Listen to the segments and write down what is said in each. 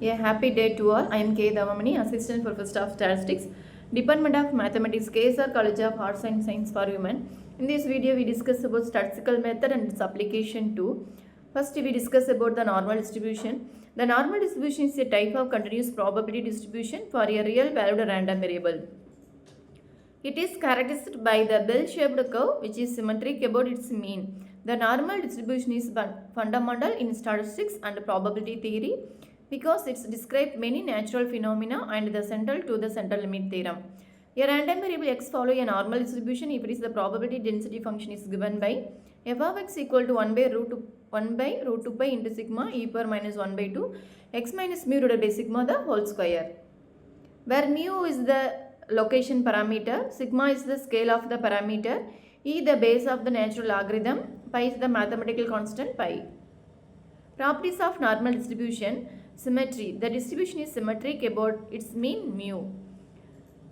A happy day to all. I am K. Thavamani, Assistant Professor of Statistics, Department of Mathematics, KSR College of Arts and Science for Women. In this video, we discuss about statistical method and its application too. First, we discuss about the normal distribution. The normal distribution is a type of continuous probability distribution for a real valued random variable. It is characterized by the bell-shaped curve which is symmetric about its mean. The normal distribution is fundamental in statistics and probability theory because it describes many natural phenomena and the central to the central limit theorem. A random variable x follow a normal distribution if it is the probability density function is given by f of x equal to 1 by root 2 pi into sigma e power minus 1 by 2 x minus mu divided by sigma the whole square, where mu is the location parameter, sigma is the scale of the parameter, e the base of the natural logarithm, pi is the mathematical constant pi. Properties of normal distribution. Symmetry. The distribution is symmetric about its mean mu.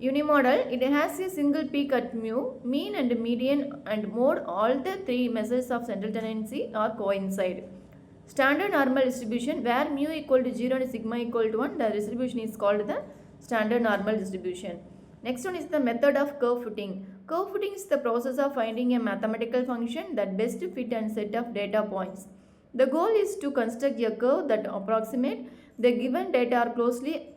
Unimodal. It has a single peak at mu. Mean and median and mode, all the three measures of central tendency are coincide. Standard normal distribution, where mu equal to 0 and sigma equal to 1, the distribution is called the standard normal distribution. Next one is the method of curve fitting. Curve fitting is the process of finding a mathematical function that best fit a set of data points. The goal is to construct a curve that approximates the given data as closely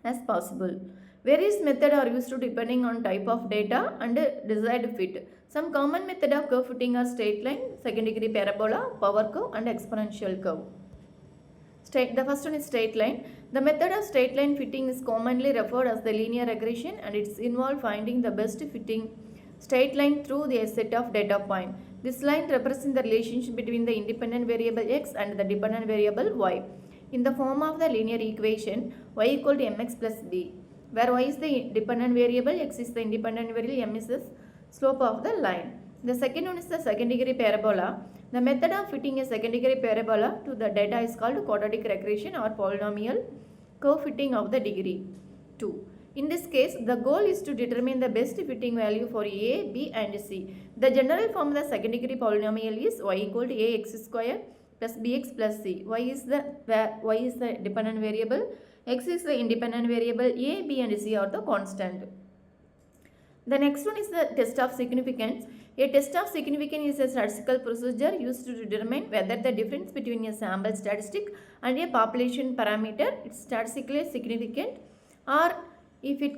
as possible. Various methods are used depending on type of data and desired fit. Some common methods of curve fitting are straight line, second degree parabola, power curve and exponential curve. The first one is straight line. The method of straight line fitting is commonly referred as the linear regression, and it involves finding the best fitting straight line through the set of data points. This line represents the relationship between the independent variable x and the dependent variable y in the form of the linear equation y equal to mx plus b, where y is the dependent variable, x is the independent variable, m is the slope of the line. The second one is the second degree parabola. The method of fitting a second degree parabola to the data is called quadratic regression or polynomial curve fitting of the degree 2. In this case, the goal is to determine the best fitting value for A, B and C. The general form of the second degree polynomial is y equal to ax square plus bx plus c. Y is the dependent variable, x is the independent variable, A, B and C are the constant. The next one is the test of significance. A test of significance is a statistical procedure used to determine whether the difference between a sample statistic and a population parameter is statistically significant or if it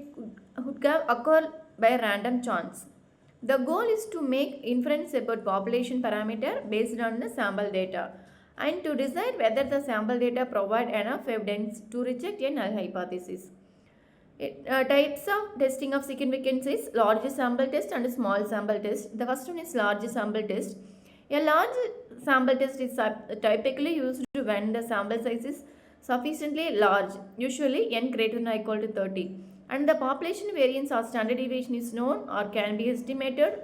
would occur by random chance. The goal is to make inference about population parameter based on the sample data and to decide whether the sample data provide enough evidence to reject a null hypothesis. Types of testing of significance is large sample test and small sample test. The first one is large sample test. A large sample test is typically used when the sample size is sufficiently large, usually n greater than or equal to 30, and the population variance or standard deviation is known or can be estimated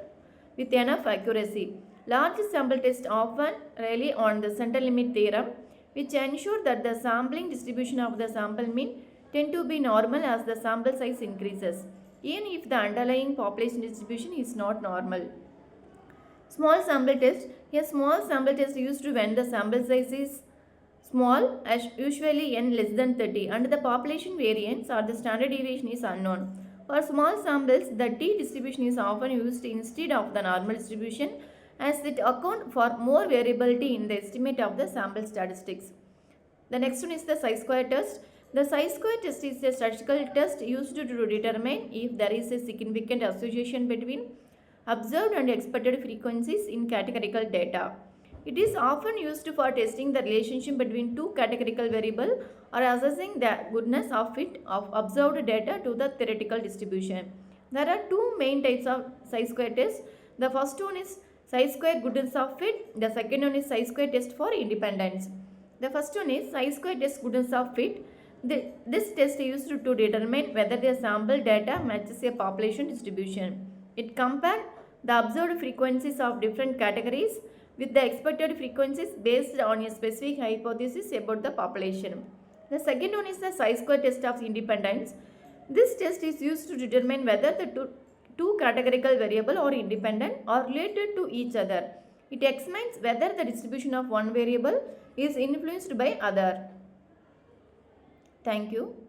with enough accuracy. Large sample tests often rely on the central limit theorem, which ensure that the sampling distribution of the sample mean tend to be normal as the sample size increases, even if the underlying population distribution is not normal. Small sample test. A small sample test used when the sample size is small, as usually n less than 30, and the population variance or the standard deviation is unknown. For small samples, the t distribution is often used instead of the normal distribution as it accounts for more variability in the estimate of the sample statistics. The next one is the chi-square test. The chi-square test is a statistical test used to determine if there is a significant association between observed and expected frequencies in categorical data. It is often used for testing the relationship between two categorical variables or assessing the goodness of fit of observed data to the theoretical distribution. There are two main types of chi-square test. The first one is chi-square goodness of fit. The second one is chi-square test for independence. The first one is chi-square test goodness of fit. This test is used to determine whether the sample data matches a population distribution. It compares the observed frequencies of different categories with the expected frequencies based on a specific hypothesis about the population. The second one is the chi-square test of independence. This test is used to determine whether the two categorical variables are independent or related to each other. It examines whether the distribution of one variable is influenced by other. Thank you.